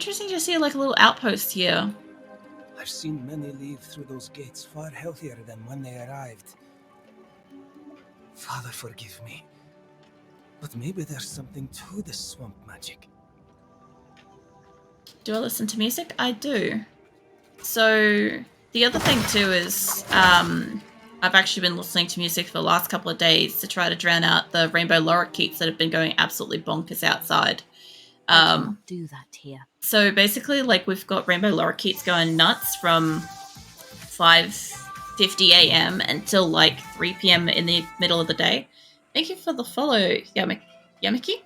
Interesting to see like a little outpost here. I've seen many leave through those gates far healthier than when they arrived. Father, forgive me. But maybe there's something to this swamp magic. Do I listen to music? I do. So the other thing too is I've actually been listening to music for the last couple of days to try to drown out the rainbow lorikeets that have been going absolutely bonkers outside. I cannot do that here. So basically, like, we've got rainbow lorikeets going nuts from 5:50 a.m. until like 3 p.m. in the middle of the day. Thank you for the follow, Yamiki.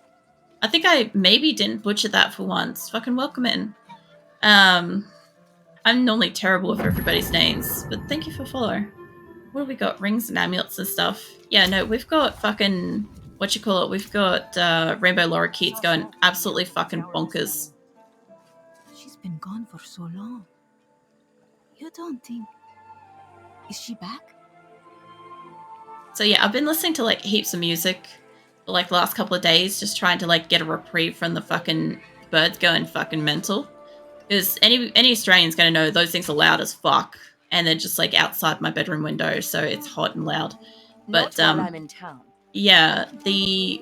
I think I maybe didn't butcher that for once. Fucking welcome in. I'm normally terrible with everybody's names, but thank you for follow. What have we got? Rings and amulets and stuff. Yeah, no, we've got fucking... We've got rainbow lorikeets going absolutely fucking bonkers. She's been gone for so long. You don't think... Is she back? So yeah, I've been listening to like heaps of music for like the last couple of days, just trying to like get a reprieve from the fucking birds going fucking mental. Because any Australian's gonna know those things are loud as fuck, and they're just like outside my bedroom window, so it's hot and loud. But Not while I'm in town. Yeah, the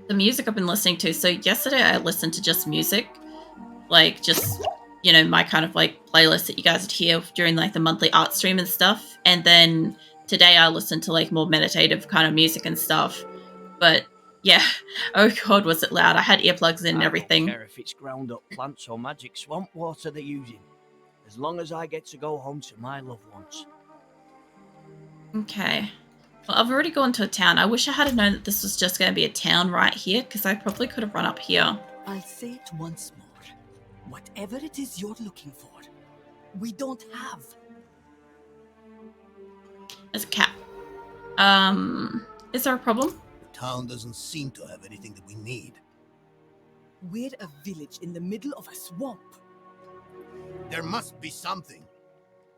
the music I've been listening to. So yesterday I listened to just music, like just, you know, my kind of like playlist that you guys would hear during like the monthly art stream and stuff. And then today I listened to like more meditative kind of music and stuff. But yeah, oh god, was it loud. I had earplugs in and everything. I don't care if it's ground up plants or magic swamp water they're using, as long as I get to go home to my loved ones. Okay. Well, I've already gone to a town. I wish I had known that this was just going to be a town right here, because I probably could have run up here. I'll say it once more. Whatever it is you're looking for, we don't have. There's a cat. Is there a problem? The town doesn't seem to have anything that we need. We're a village in the middle of a swamp. There must be something.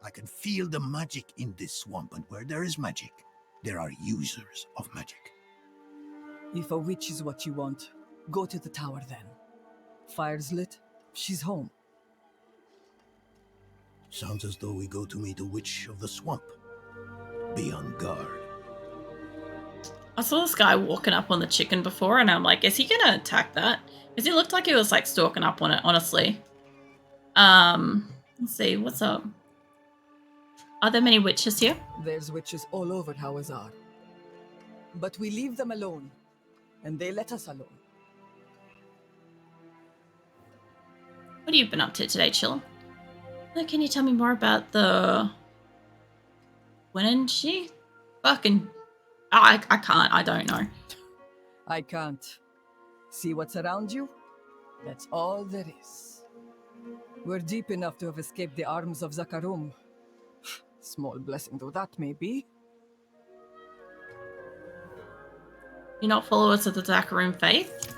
I can feel the magic in this swamp, and where there is magic, there are users of magic. If a witch is what you want, go to the tower then. Fire's lit, she's home. Sounds as though we go to meet a witch of the swamp. Be on guard. I saw this guy walking up on the chicken before, and I'm like, is he gonna attack that? Because he looked like he was like stalking up on it, honestly. Let's see, what's up? Are there many witches here? There's witches all over Hawazar. But we leave them alone, and they let us alone. What have you been up to today, Chill? Can you tell me more about the... Wenenji? Fucking... I can't, I don't know. I can't. See what's around you? That's all there is. We're deep enough to have escaped the arms of Zakarum. Small blessing though that may be. You're not followers of the Zakarum faith?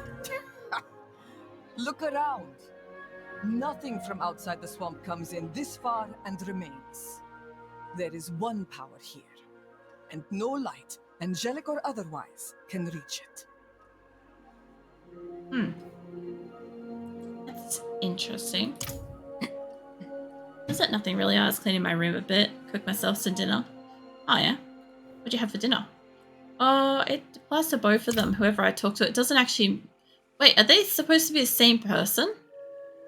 Look around. Nothing from outside the swamp comes in this far and remains. There is one power here, and no light, angelic or otherwise, can reach it. That's interesting. Is it nothing really? I was cleaning my room a bit, cooked myself some dinner. Oh yeah? What'd you have for dinner? Oh, it applies to both of them, whoever I talk to. It doesn't actually... Wait, are they supposed to be the same person?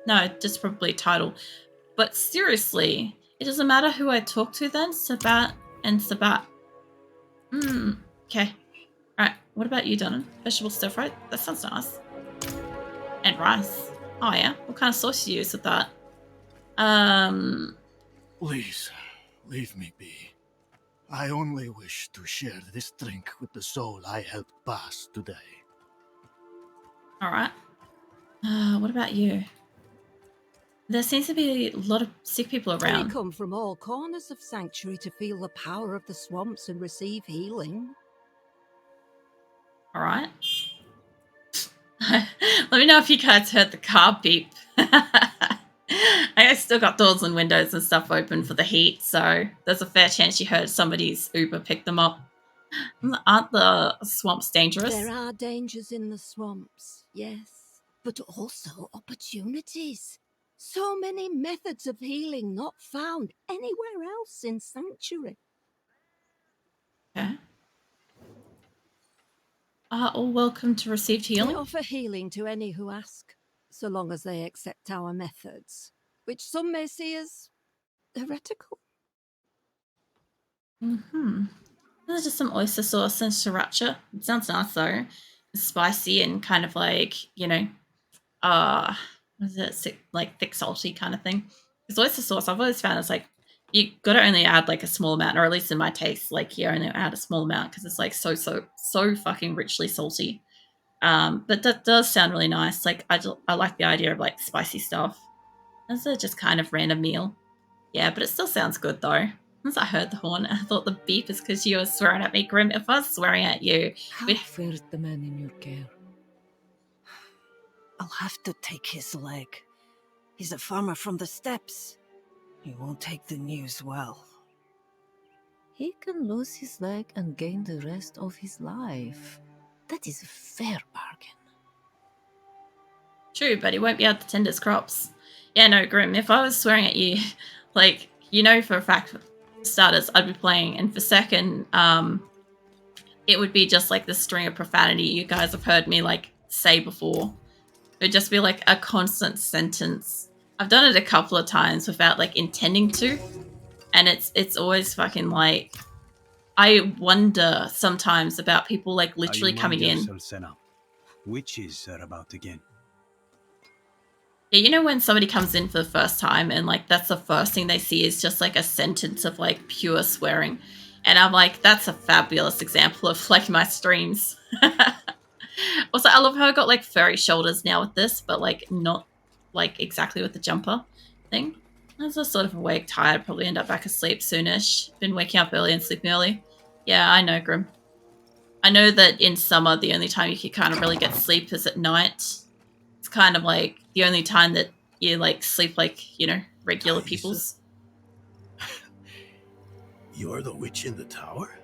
No, just probably a title. But seriously, it doesn't matter who I talk to then? Sabat and Sabat. Okay. Alright, what about you, Donan? Vegetable stir fry? That sounds nice. And rice. Oh yeah? What kind of sauce do you use with that? Please, leave me be. I only wish to share this drink with the soul I helped pass today. Alright. What about you? There seems to be a lot of sick people around. We come from all corners of Sanctuary to feel the power of the swamps and receive healing. Alright. Let me know if you guys heard the car beep. I still got doors and windows and stuff open for the heat, so there's a fair chance you heard somebody's Uber pick them up. Aren't the swamps dangerous? There are dangers in the swamps, yes. but also opportunities. So many methods of healing not found anywhere else in Sanctuary. Okay. Are all welcome to receive We healing? offer healing to any who ask, so long as they accept our methods, which some may see as heretical. Mm-hmm. There's just some oyster sauce and sriracha. It sounds nice though. It's spicy and kind of like, what is it? Like thick, salty kind of thing. Because oyster sauce, I've always found it's like you gotta only add like a small amount, or at least in my taste, like you only add a small amount because it's like so fucking richly salty. But that does sound really nice. Like I like the idea of like spicy stuff. That's a just kind of random meal. Yeah, but it still sounds good though. Once I heard the horn, I thought the beep is because you were swearing at me, Grim. If I was swearing at you, How fares the man in your care? I'll have to take his leg. He's a farmer from the steppes. He won't take the news well. He can lose his leg and gain the rest of his life. That is a fair bargain. True, but he won't be able to tend his crops. Yeah, no, Grim, if I was swearing at you, like, for a fact, for starters, I'd be playing, and for second, it would be just like the string of profanity you guys have heard me, like, say before. It would just be, like, a constant sentence. I've done it a couple of times without, like, intending to, and it's always fucking, like, I wonder sometimes about people, like, literally coming in. Senna. Witches are about again. Yeah, when somebody comes in for the first time and like that's the first thing they see is just like a sentence of like pure swearing. And I'm like, that's a fabulous example of like my streams. Also, I love how I got like furry shoulders now with this, but like not like exactly with the jumper thing. I was just sort of awake, tired, probably end up back asleep soonish. Been waking up early and sleeping early. Yeah, I know, Grim. I know that in summer, the only time you can kind of really get sleep is at night. It's kind of like the only time that you like sleep like, regular people's. You're the witch in the tower?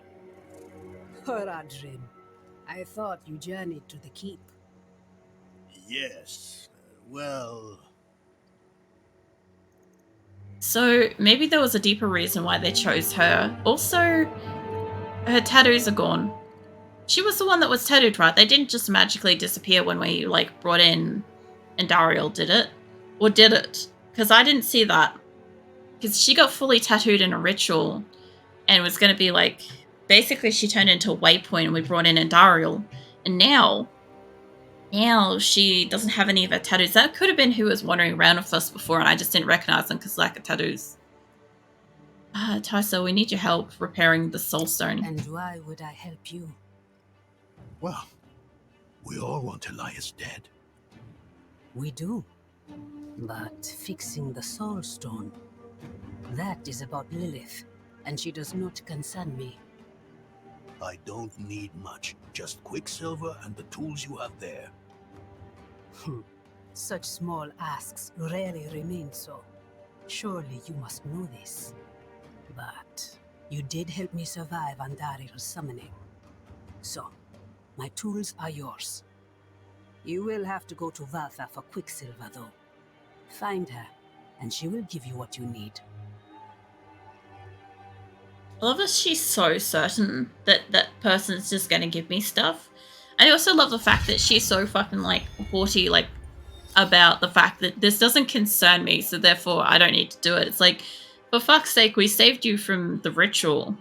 Horadrim, I thought you journeyed to the keep. Yes. Well... So maybe there was a deeper reason why they chose her. Also, her tattoos are gone. She was the one that was tattooed, right? They didn't just magically disappear when we like brought in Andariel, did it? Or did it? Because I didn't see that. Because she got fully tattooed in a ritual and was going to be like... Basically, she turned into a waypoint and we brought in Andariel. And now she doesn't have any of her tattoos. That could have been who was wandering around with us before and I just didn't recognize them because of lack of tattoos. Tyso, we need your help repairing the soul stone. And why would I help you? Well, we all want Elias dead. We do. But fixing the soul stone, that is about Lilith, and she does not concern me. I don't need much. Just Quicksilver and the tools you have there. Such small asks rarely remain so. Surely you must know this. But you did help me survive Andariel's summoning. So, my tools are yours. You will have to go to Valtha for Quicksilver, though. Find her, and she will give you what you need. I love that she's so certain that that person's just going to give me stuff. I also love the fact that she's so fucking, like, haughty, like, about the fact that this doesn't concern me, so therefore I don't need to do it. It's like, for fuck's sake, we saved you from the ritual.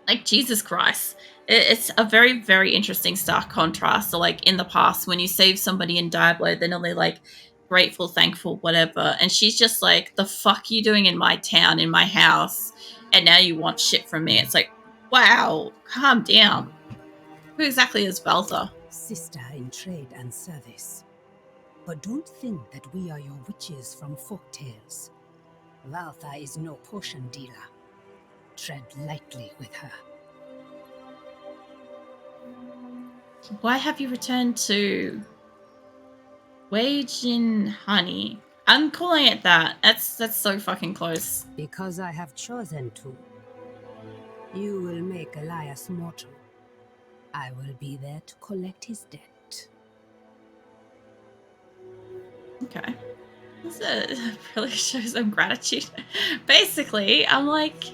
Like, Jesus Christ. It's a very, very interesting stark contrast. So, like, in the past, when you save somebody in Diablo, they're normally, like, grateful, thankful, whatever. And she's just like, the fuck you doing in my town, in my house? And now you want shit from me. It's like, wow, calm down. Who exactly is Valtha? Sister in trade and service. But don't think that we are your witches from folktales. Valtha is no potion dealer. Tread lightly with her. Why have you returned to Wage in Honey? I'm calling it that. That's so fucking close. Because I have chosen to. You will make Elias mortal. I will be there to collect his debt. Okay. This really shows some gratitude. Basically, I'm like,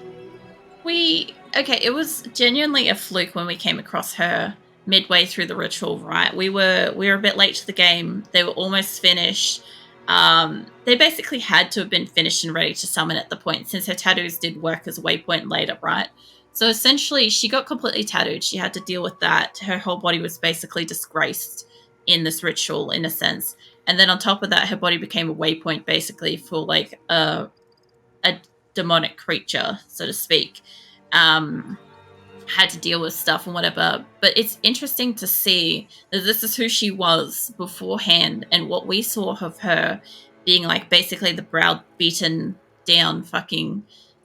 it was genuinely a fluke when we came across her midway through the ritual, right? We were a bit late to the game. They were almost finished. They basically had to have been finished and ready to summon at the point, since her tattoos did work as a waypoint later, right? So essentially, she got completely tattooed. She had to deal with that. Her whole body was basically disgraced in this ritual, in a sense. And then on top of that, her body became a waypoint, basically, for like a demonic creature, so to speak. Had to deal with stuff and whatever. But it's interesting to see that this is who she was beforehand, and what we saw of her being like basically the browbeaten down fucking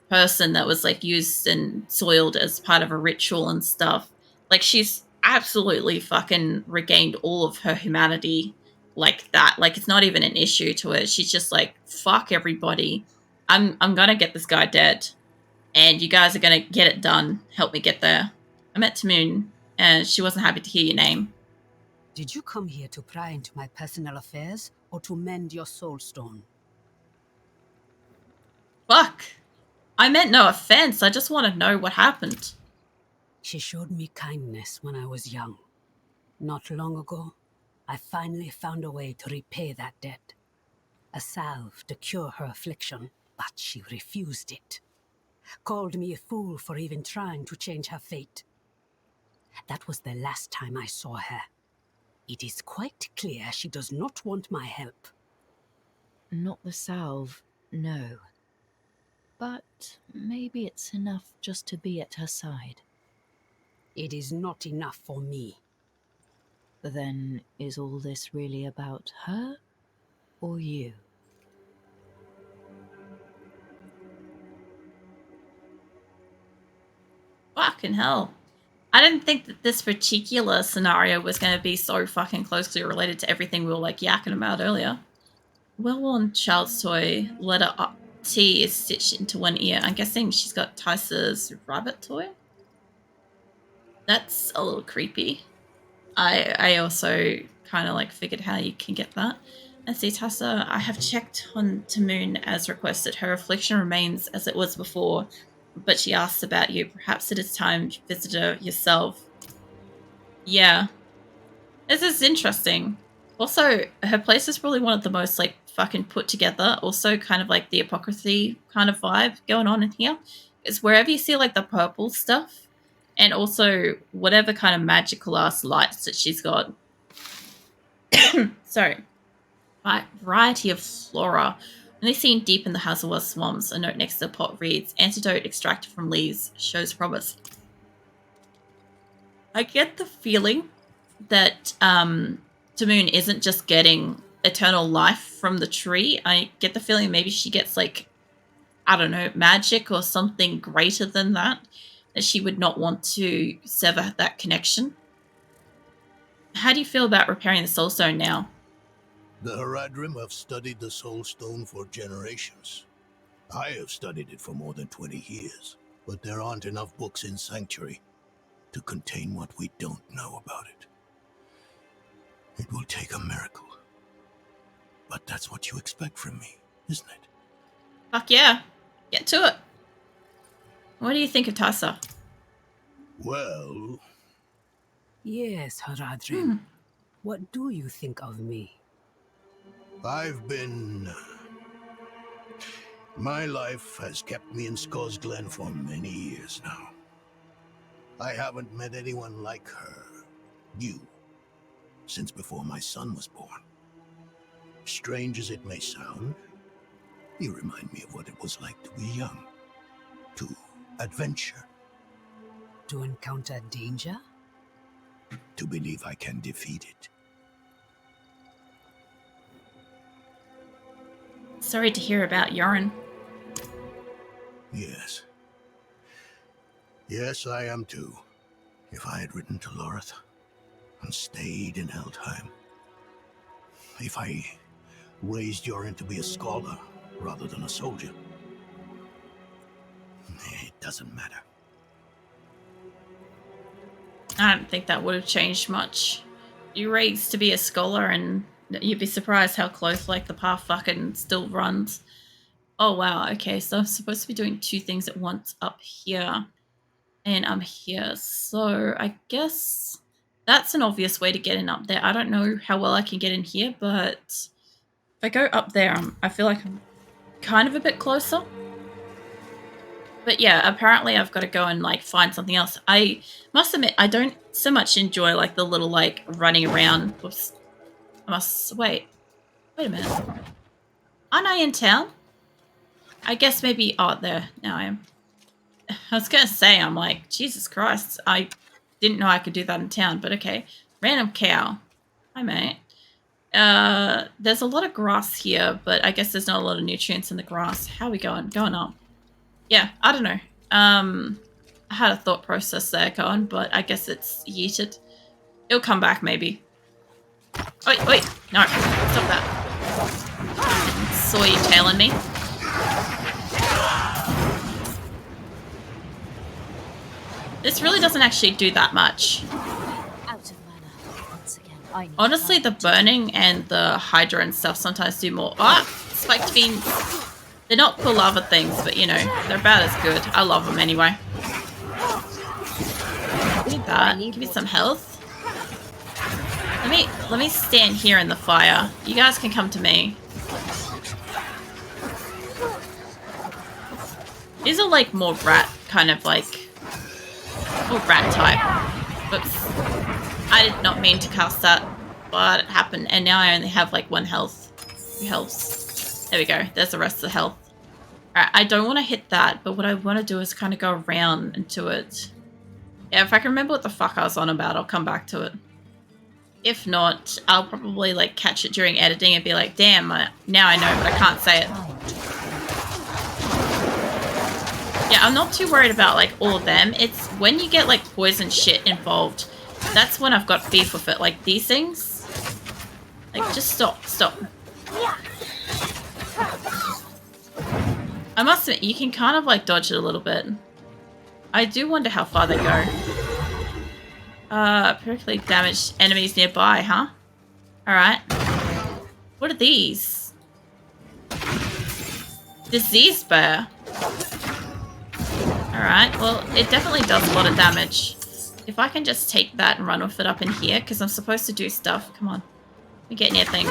person that was like used and soiled as part of a ritual and stuff. Like, she's absolutely fucking regained all of her humanity like that. Like, it's not even an issue to her. She's just like, fuck everybody. I'm gonna get this guy dead, and you guys are going to get it done. Help me get there. I met Tamoon, and she wasn't happy to hear your name. Did you come here to pry into my personal affairs, or to mend your soul stone? Fuck. I meant no offense. I just want to know what happened. She showed me kindness when I was young. Not long ago, I finally found a way to repay that debt. A salve to cure her affliction, but she refused it. Called me a fool for even trying to change her fate. That was the last time I saw her. It is quite clear she does not want my help. Not the salve, no. But maybe it's enough just to be at her side. It is not enough for me. Then is all this really about her or you? Fucking hell. I didn't think that this particular scenario was going to be so fucking closely related to everything we were like yakking about earlier. Well-worn child's toy, letter T is stitched into one ear. I'm guessing she's got Tice's rabbit toy. That's a little creepy. I also kind of like figured how you can get that. And see, Tessa, I have checked on Tamoon as requested. Her affliction remains as it was before, but she asks about you. Perhaps it is time to visit her yourself. Yeah. This is interesting. Also, her place is probably one of the most like fucking put together. Also, kind of like the apocryphy kind of vibe going on in here. Is wherever you see like the purple stuff, and also whatever kind of magical ass lights that she's got. Sorry. Right, variety of flora. Only seen deep in the Hazelwa swamps. A note next to the pot reads, antidote extracted from leaves shows promise. I get the feeling that Tamoon isn't just getting eternal life from the tree. I get the feeling maybe she gets like, I don't know, magic or something greater than that she would not want to sever that connection. How do you feel about repairing the soul stone now? The Haradrim have studied the Soul Stone for generations. I have studied it for more than 20 years, but there aren't enough books in Sanctuary to contain what we don't know about it. It will take a miracle. But that's what you expect from me, isn't it? Fuck yeah. Get to it. What do you think of Tassa? Well... Yes, Haradrim. What do you think of me? I've been... My life has kept me in Skull's Glen for many years now. I haven't met anyone like her, you, since before my son was born. Strange as it may sound, you remind me of what it was like to be young, to adventure. To encounter danger? To believe I can defeat it. Sorry to hear about Yoren. Yes. Yes, I am too. If I had written to Lorith and stayed in Helheim. If I raised Yoren to be a scholar rather than a soldier. It doesn't matter. I don't think that would have changed much. You raised to be a scholar and You'd be surprised how close like the path fucking still runs. Oh wow, okay, so I'm supposed to be doing 2 things at once up here. And I'm here, so I guess that's an obvious way to get in up there. I don't know how well I can get in here, but if I go up there, I feel like I'm kind of a bit closer. But yeah, apparently I've got to go and like find something else. I must admit, I don't so much enjoy like the little like running around. Whoops. I must wait a minute. Aren't I in town? I guess maybe, oh, there, now I am. I was gonna say, I'm like, Jesus Christ, I didn't know I could do that in town, but okay. Random cow. Hi, mate. There's a lot of grass here, but I guess there's not a lot of nutrients in the grass. How are we going? Going up. Yeah, I don't know. I had a thought process there going, but I guess it's yeeted. It'll come back, maybe. Wait, no, stop that. Saw you tailing me. This really doesn't actually do that much. Honestly, the burning and the Hydra and stuff sometimes do more. Ah, spiked beans. They're not cool lava things, but you know, they're about as good. I love them anyway. Need that. Give me some health. Let me stand here in the fire. You guys can come to me. These are like more rat kind of like, or rat type. Oops. I did not mean to cast that, but it happened, and now I only have like 1 health. 2 healths. There we go. There's the rest of the health. Alright, I don't want to hit that, but what I want to do is kind of go around into it. Yeah, if I can remember what the fuck I was on about, I'll come back to it. If not, I'll probably like catch it during editing and be like, damn, now I know, but I can't say it. Yeah, I'm not too worried about like all of them. It's when you get like poison shit involved, that's when I've got beef with it. Like these things. Like just stop. I must admit, you can kind of like dodge it a little bit. I do wonder how far they go. Particularly damaged enemies nearby, huh? Alright. What are these? Disease bear. Alright, well, it definitely does a lot of damage. If I can just take that and run with it up in here, because I'm supposed to do stuff. Come on. We get near things.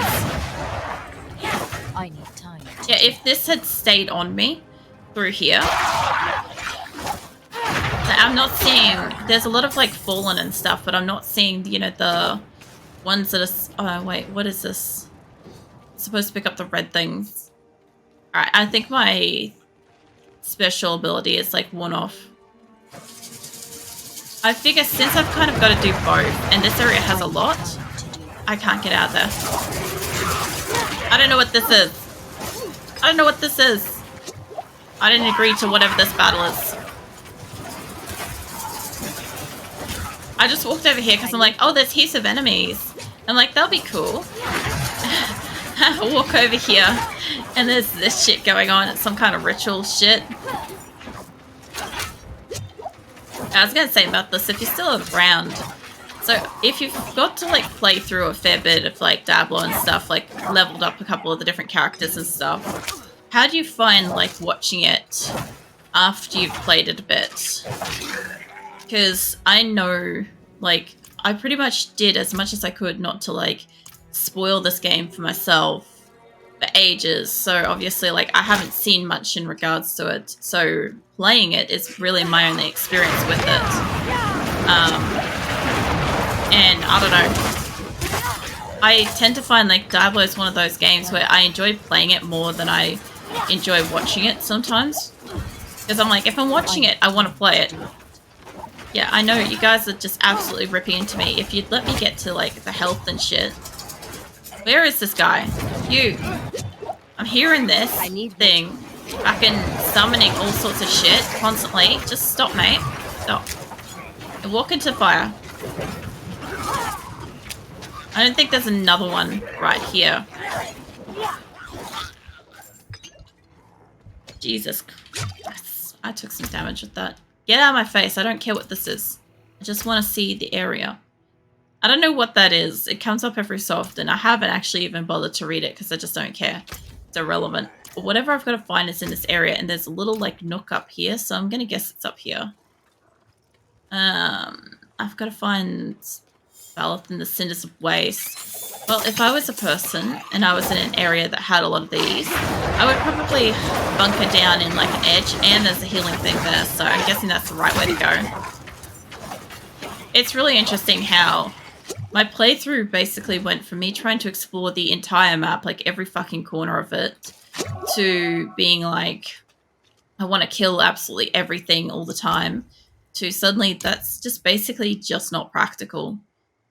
I need time. Yeah, if this had stayed on me through here, I'm not seeing, there's a lot of like fallen and stuff, but I'm not seeing, you know, the ones that are, oh wait, what is this? I'm supposed to pick up the red things. Alright, I think my special ability is like one off. I figure since I've kind of got to do both, and this area has a lot, I can't get out there. I don't know what this is. I don't know what this is. I didn't agree to whatever this battle is. I just walked over here because I'm like, oh, there's heaps of enemies. I'm like, that'll be cool. I walk over here and there's this shit going on. It's some kind of ritual shit. I was going to say about this, if you're still around, so if you've got to like play through a fair bit of like Diablo and stuff, like leveled up a couple of the different characters and stuff, how do you find like watching it after you've played it a bit? Because I know, like, I pretty much did as much as I could not to, like, spoil this game for myself for ages. So, obviously, like, I haven't seen much in regards to it. So, playing it is really my only experience with it. And, I don't know. I tend to find, like, Diablo is one of those games where I enjoy playing it more than I enjoy watching it sometimes. Because I'm like, if I'm watching it, I want to play it. Yeah, I know, you guys are just absolutely ripping into me. If you'd let me get to, like, the health and shit. Where is this guy? You. I'm hearing this thing. Fucking summoning all sorts of shit constantly. Just stop, mate. Stop. And walk into fire. I don't think there's another one right here. Jesus Christ. I took some damage with that. Get out of my face. I don't care what this is. I just want to see the area. I don't know what that is. It comes up every so often. I haven't actually even bothered to read it because I just don't care. It's irrelevant. But whatever I've got to find is in this area, and there's a little like nook up here, so I'm gonna guess it's up here. I've got to find Valeth in the Cinders of Waste. Well, if I was a person and I was in an area that had a lot of these, I would probably bunker down in like an edge, and there's a healing thing there, so I'm guessing that's the right way to go. It's really interesting how my playthrough basically went from me trying to explore the entire map, like every fucking corner of it, to being like, I want to kill absolutely everything all the time, to suddenly that's just basically just not practical,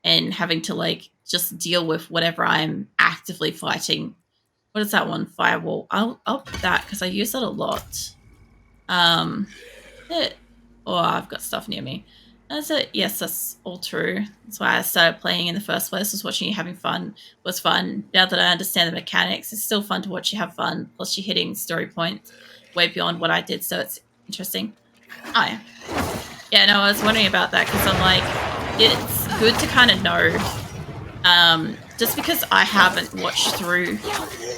and having to like just deal with whatever I'm actively fighting. What is that one? Firewall. I'll put that because I use that a lot. Oh, I've got stuff near me. Yes, that's all true. That's why I started playing in the first place, was watching you having fun was fun. Now that I understand the mechanics, it's still fun to watch you have fun, plus you're hitting story points way beyond what I did, so it's interesting. Oh, yeah. Yeah, no, I was wondering about that, because I'm like, it's good to kind of know, just because I haven't watched through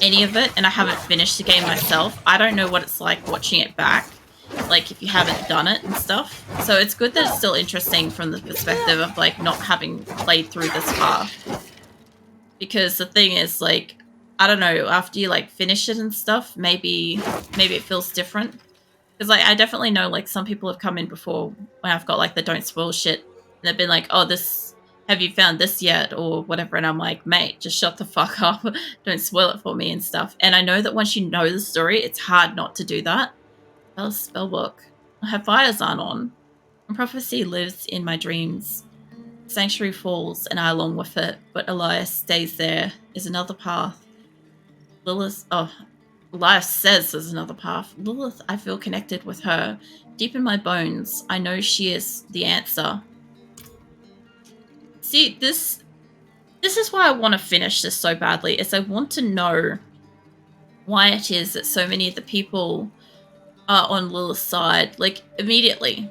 any of it, and I haven't finished the game myself, I don't know what it's like watching it back. Like, if you haven't done it and stuff. So it's good that it's still interesting from the perspective of, like, not having played through this far. Because the thing is, like, I don't know, after you, like, finish it and stuff, maybe it feels different. Because, like, I definitely know, like, some people have come in before when I've got, like, the don't spoil shit. And they've been like, oh, have you found this yet? Or whatever. And I'm like, mate, just shut the fuck up. Don't spoil it for me and stuff. And I know that once you know the story, it's hard not to do that. Spellbook. I have fires on. And prophecy lives in my dreams. Sanctuary falls, and I along with it, but Elias stays there. Is another path. Elias says there's another path. Lilith, I feel connected with her. Deep in my bones, I know she is the answer. See, this is why I want to finish this so badly, is I want to know why it is that so many of the people are on Lilith's side, like, immediately.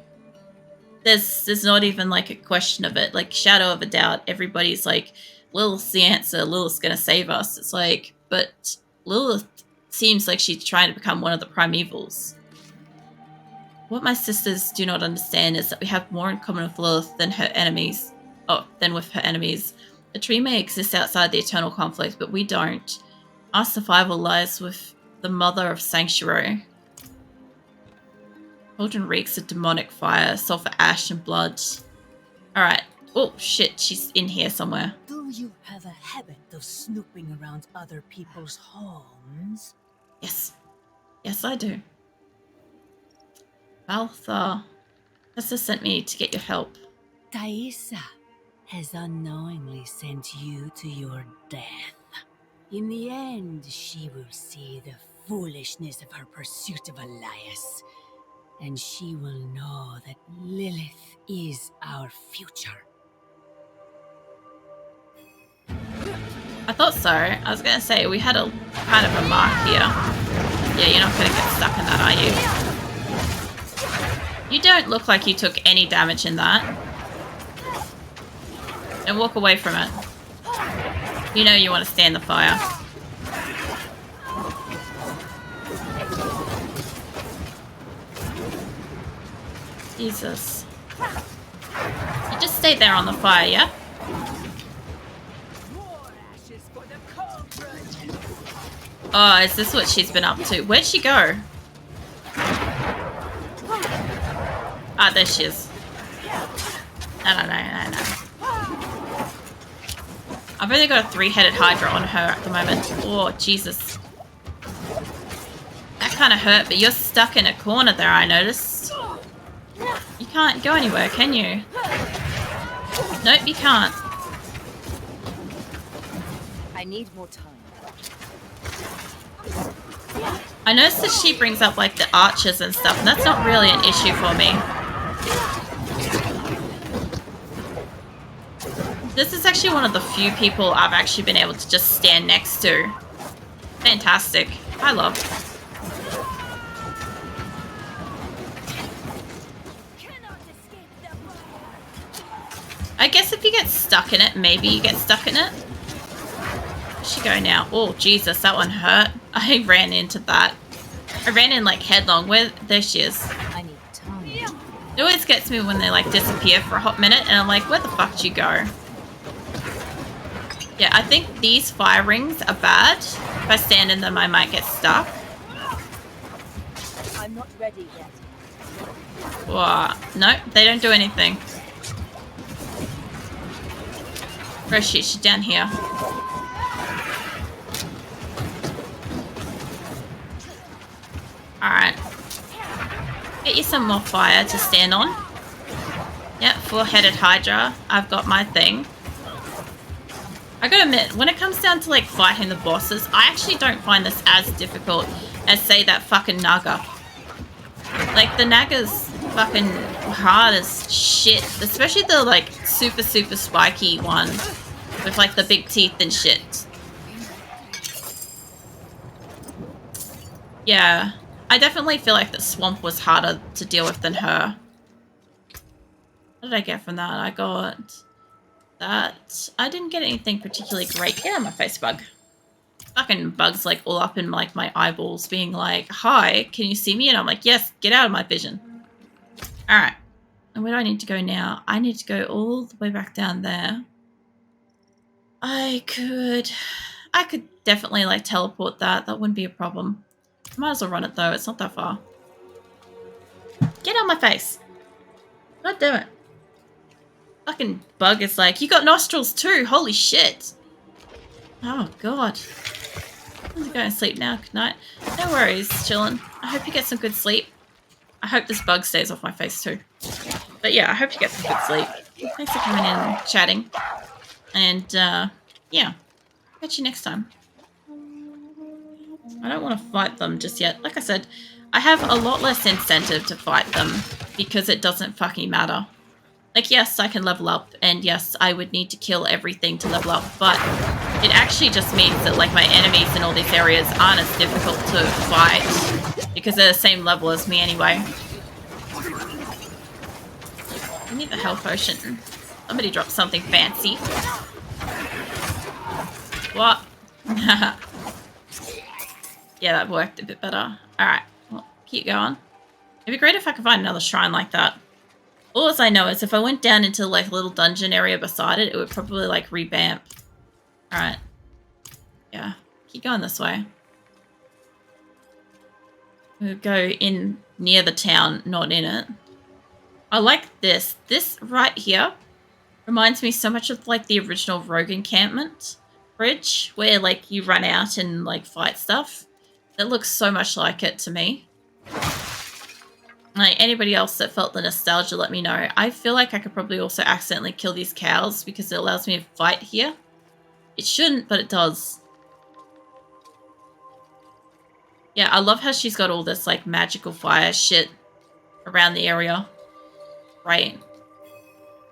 There's not even, like, a question of it. Like, shadow of a doubt, everybody's like, Lilith's the answer, Lilith's gonna save us. It's like, but Lilith seems like she's trying to become one of the primevals. What my sisters do not understand is that we have more in common with Lilith than her enemies. Than with her enemies. A tree may exist outside the eternal conflict, but we don't. Our survival lies with the mother of Sanctuary. Cauldron reeks of demonic fire, sulfur ash, and blood. Alright. Oh, shit, she's in here somewhere. Do you have a habit of snooping around other people's homes? Yes. Yes, I do. Balthar. Tessa sent me to get your help. Thaisa has unknowingly sent you to your death. In the end, she will see the foolishness of her pursuit of Elias, and she will know that Lilith is our future. I thought so. I was going to say, we had a kind of a mark here. Yeah, you're not going to get stuck in that, are you? You don't look like you took any damage in that. And walk away from it. You know you want to stand the fire. Jesus. You just stay there on the fire, yeah? Oh, is this what she's been up to? Where'd she go? Ah, there she is. No. I've only got a 3-headed Hydra on her at the moment. Oh, Jesus. That kind of hurt, but you're stuck in a corner there, I noticed. You can't go anywhere, can you? Nope, you can't. I need more time. I noticed that she brings up, like, the archers and stuff, and that's not really an issue for me. This is actually one of the few people I've actually been able to just stand next to. Fantastic. I love. I guess if you get stuck in it, maybe you get stuck in it. Where'd she go now? Oh, Jesus, that one hurt. I ran into that. I ran in like headlong. There she is. I need time. It always gets me when they like disappear for a hot minute and I'm like, where the fuck did you go? Yeah, I think these fire rings are bad. If I stand in them, I might get stuck. I'm not ready yet. Whoa. No, they don't do anything. Where is she? She's down here. Alright. Get you some more fire to stand on. Yep, four-headed Hydra. I've got my thing. I gotta admit, when it comes down to like fighting the bosses, I actually don't find this as difficult as say that fucking Naga. Like the Naga's fucking hard as shit, especially the like super spiky one with like the big teeth and shit. Yeah, I definitely feel like the swamp was harder to deal with than her. What did I get from that? I got that. I didn't get anything particularly great. Get out of my face, bug. Fucking bugs like all up in like my eyeballs being like, hi, can you see me? And I'm like, yes, get out of my vision. All right. And where do I need to go now? I need to go all the way back down there. I could definitely like teleport that. That wouldn't be a problem. Might as well run it though. It's not that far. Get out of my face. God damn it. Fucking bug is like, you got nostrils too. Holy shit. Oh, God. I'm going to sleep now. Good night. No worries, chillin'. I hope you get some good sleep. I hope this bug stays off my face too. But yeah, I hope you get some good sleep. Thanks for coming in and chatting. And yeah, catch you next time. I don't want to fight them just yet. Like I said, I have a lot less incentive to fight them because it doesn't fucking matter. Like, yes, I can level up, and yes, I would need to kill everything to level up, but it actually just means that, like, my enemies in all these areas aren't as difficult to fight because they're the same level as me anyway. I need the health potion. Somebody dropped something fancy. What? Yeah, that worked a bit better. Alright, well, keep going. It'd be great if I could find another shrine like that. All I know is if I went down into like a little dungeon area beside it, it would probably like revamp. Alright. Yeah. Keep going this way. We'll go in near the town, not in it. I like this. This right here reminds me so much of like the original Rogue encampment bridge where like you run out and like fight stuff. It looks so much like it to me. Like, anybody else that felt the nostalgia, let me know. I feel like I could probably also accidentally kill these cows because it allows me to fight here. It shouldn't, but it does. Yeah, I love how she's got all this, like, magical fire shit around the area. Right.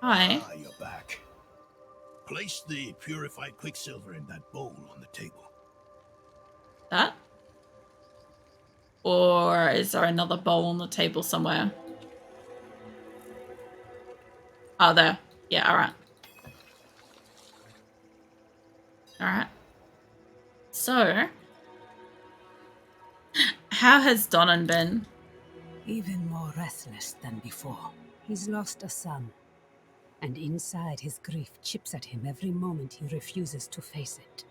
Hi. Ah, you're back. Place the purified quicksilver in that bowl on the table. That? Or is there another bowl on the table somewhere? Oh, there. Yeah, alright. Alright. So, how has Donan been? Even more restless than before. He's lost a son, and inside his grief chips at him every moment he refuses to face it.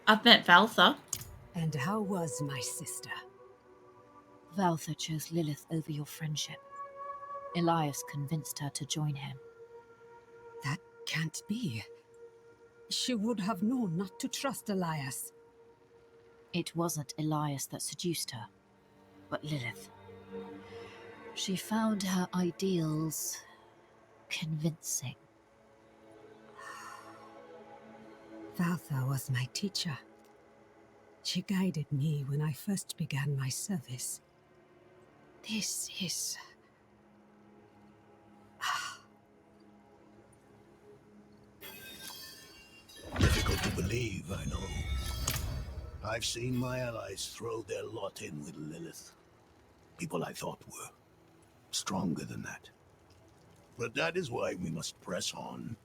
I've met Valtha. And how was my sister? Valtha chose Lilith over your friendship. Elias convinced her to join him. That can't be. She would have known not to trust Elias. It wasn't Elias that seduced her, but Lilith. She found her ideals convincing. Valtha was my teacher. She guided me when I first began my service. This is... Difficult to believe, I know. I've seen my allies throw their lot in with Lilith. People I thought were stronger than that. But that is why we must press on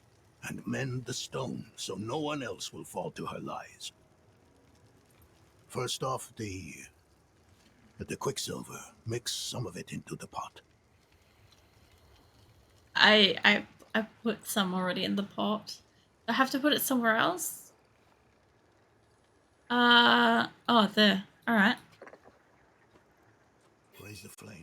and mend the stone so no one else will fall to her lies. First off, the quicksilver. Mix some of it into the pot. I put some already in the pot. I have to put it somewhere else? Oh, there. Alright. Raise the flame.